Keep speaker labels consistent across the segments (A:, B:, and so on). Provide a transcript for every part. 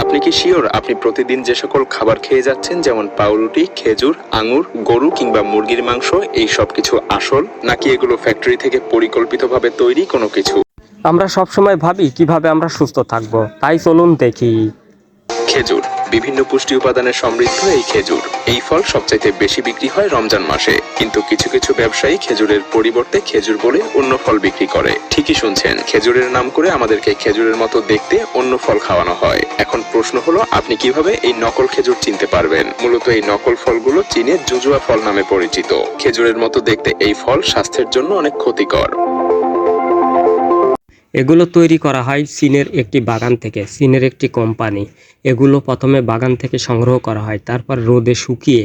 A: আপনি কি শিওর আপনি প্রতিদিন যে সকল খাবার খেয়ে যাচ্ছেন, যেমন পাউরুটি, খেজুর, আঙুর, গরু কিংবা মুরগির মাংস, এই সব কিছু আসল, নাকি এগুলো ফ্যাক্টরি থেকে পরিকল্পিতভাবে তৈরি কোনো কিছু?
B: আমরা সবসময় ভাবি কিভাবে আমরা সুস্থ থাকব, তাই চলুন দেখি।
A: খেজুর। বিভিন্ন পুষ্টি উপাদানে সমৃদ্ধ এই খেজুর। এই ফল সবচাইতে বেশি বিক্রি হয় রমজান মাসে, কিন্তু কিছু কিছু ব্যবসায়ী খেজুরের পরিবর্তে খেজুর বলে অন্য ফল বিক্রি করে। ঠিকই শুনছেন, খেজুরের নাম করে আমাদেরকে খেজুরের মতো দেখতে অন্য ফল খাওয়ানো হয়। এখন প্রশ্ন হলো, আপনি কিভাবে এই নকল খেজুর চিনতে পারবেন? মূলত এই নকল ফলগুলো চীনে জুজুয়া ফল নামে পরিচিত। খেজুরের মতো দেখতে এই ফল স্বাস্থ্যের জন্য অনেক ক্ষতিকর।
B: এগুলো তৈরি করা হয় চীনের একটি বাগান থেকে, চীনের একটি কোম্পানি। এগুলো প্রথমে বাগান থেকে সংগ্রহ করা হয়, তারপর রোদে শুকিয়ে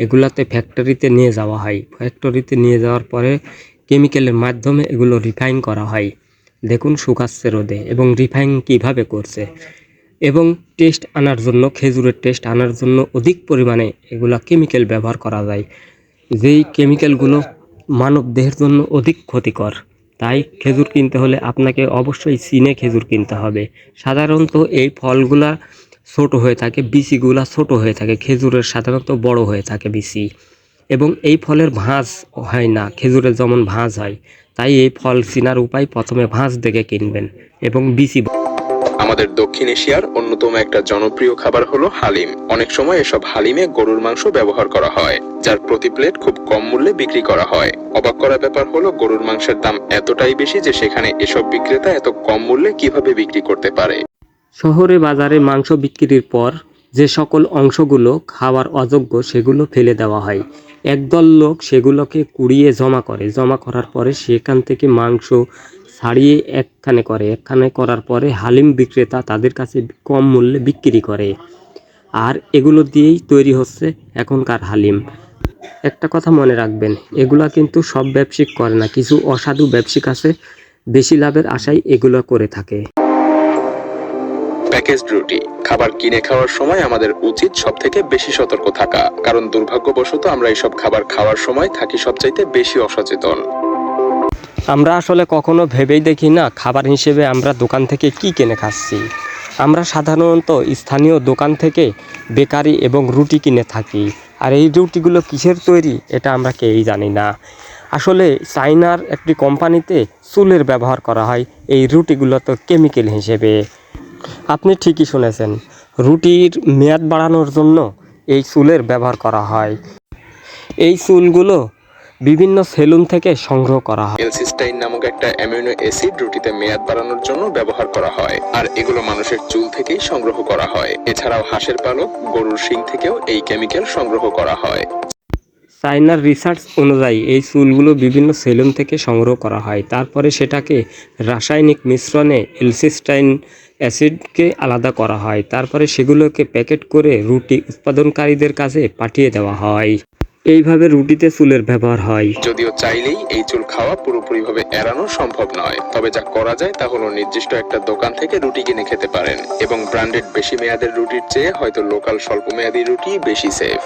B: এগুলাতে ফ্যাক্টরিতে নিয়ে যাওয়া হয়। ফ্যাক্টরিতে নিয়ে যাওয়ার পরে কেমিক্যালের মাধ্যমে এগুলো রিফাইন করা হয়। দেখুন শুকাচ্ছে রোদে, এবং রিফাইন কিভাবে করছে। এবং টেস্ট আনার জন্য, খেজুরের টেস্ট আনার জন্য অধিক পরিমাণে এগুলা কেমিক্যাল ব্যবহার করা যায়, যেই কেমিক্যালগুলো মানব দেহের জন্য অধিক ক্ষতিকর। তাই খেজুর কিনতে হলে আপনাকে অবশ্যই চীনে খেজুর কিনতে হবে। সাধারণত এই ফলগুলা ছোট হয়ে থাকে, বিচিগুলা ছোট হয়ে থাকে, খেজুরের সাধারণত বড় হয়ে থাকে বিচি, এবং এই ফলের ভাঁজ হয় না খেজুরের যেমন ভাঁজ হয়। তাই এই ফল চিনার উপায়, প্রথমে ভাঁজ দেখে কিনবেন এবং বিচি।
A: আমাদের দক্ষিণ এশিয়ার অন্যতম একটা জনপ্রিয় খাবার হলো হালিম। অনেক সময় এসব হালিমে গরুর মাংস ব্যবহার করা হয়, যার প্রতি প্লেট খুব কম মূল্যে বিক্রি করা হয়। অবাক করার ব্যাপার হলো, গরুর মাংসের দাম এতটাই বেশি যে সেখানে এসব বিক্রেতা এত কম মূল্যে কিভাবে বিক্রি করতে পারে।
B: শহরে বাজারে মাংস বিক্রির পর যে সকল অংশগুলো খাওয়ার অযোগ্য সেগুলো ফেলে দেওয়া হয়। একদল লোক সেগুলোকে কুড়িয়ে জমা করে, জমা করার পরে সেখান থেকে মাংস ছাড়িয়ে একখানে করার পরে হালিম বিক্রেতা তাদের কাছে কম মূল্যে বিক্রি করে। আর এগুলো দিয়েই তৈরি হচ্ছে এখনকার হালিম। একটা কথা মনে রাখবেন, এগুলা কিন্তু সব ব্যবসায়িক করে না, কিছু অসাধু ব্যবসায়িক আছে, বেশি লাভের আশায় এগুলো করে থাকে।
A: প্যাকেজড রুটি। খাবার কিনে খাওয়ার সময় আমাদের উচিত সব থেকে বেশি সতর্ক থাকা, কারণ দুর্ভাগ্যবশত আমরা এইসব খাবার খাওয়ার সময় থাকি সবচাইতে বেশি অসচেতন।
B: আমরা আসলে কখনো ভেবেই দেখি না খাবার হিসেবে আমরা দোকান থেকে কি কিনে খাচ্ছি। আমরা সাধারণত স্থানীয় দোকান থেকে বেকারি এবং রুটি কিনে থাকি, আর এই রুটিগুলো কিসের তৈরি এটা আমরা কেউই জানি না। আসলে চায়নার একটি কোম্পানিতে চুলের ব্যবহার করা হয় এই রুটিগুলো তো কেমিক্যাল হিসেবে। আপনি ঠিকই শুনেছেন, রুটির মেয়াদ বাড়ানোর জন্য এই চুলের ব্যবহার করা হয়। এই চুলগুলো বিভিন্ন সেলুন থেকে সংগ্রহ করা হয়।
A: এলসিস্টাইন নামক একটা অ্যামিনো অ্যাসিড রুটিতে মেয়াদ বাড়ানোর জন্য ব্যবহার করা হয়, আর এগুলো মানুষের চুল থেকেই সংগ্রহ করা হয়। এছাড়াও হাঁসের পালক, গরুর শিং থেকেও এই কেমিক্যাল সংগ্রহ করা হয়।
B: চায়নার রিসার্চ অনুযায়ী এই চুলগুলো বিভিন্ন সেলুন থেকে সংগ্রহ করা হয়, তারপরে সেটাকে রাসায়নিক মিশ্রণে এলসিস্টাইন অ্যাসিডকে আলাদা করা হয়, তারপরে সেগুলোকে প্যাকেট করে রুটি উৎপাদনকারীদের কাছে পাঠিয়ে দেওয়া হয়। এইভাবে রুটিতে চুলের ব্যবহার হয়।
A: যদিও চাইলেই এই চুল খাওয়া পুরোপুরিভাবে এড়ানো সম্ভব নয়, তবে যা করা যায় তা হলো নির্দিষ্ট একটা দোকান থেকে রুটি কিনে খেতে পারেন, এবং ব্র্যান্ডেড বেশি মেয়াদের রুটির চেয়ে হয়তো লোকাল স্বল্প মেয়াদী রুটি বেশি সেফ।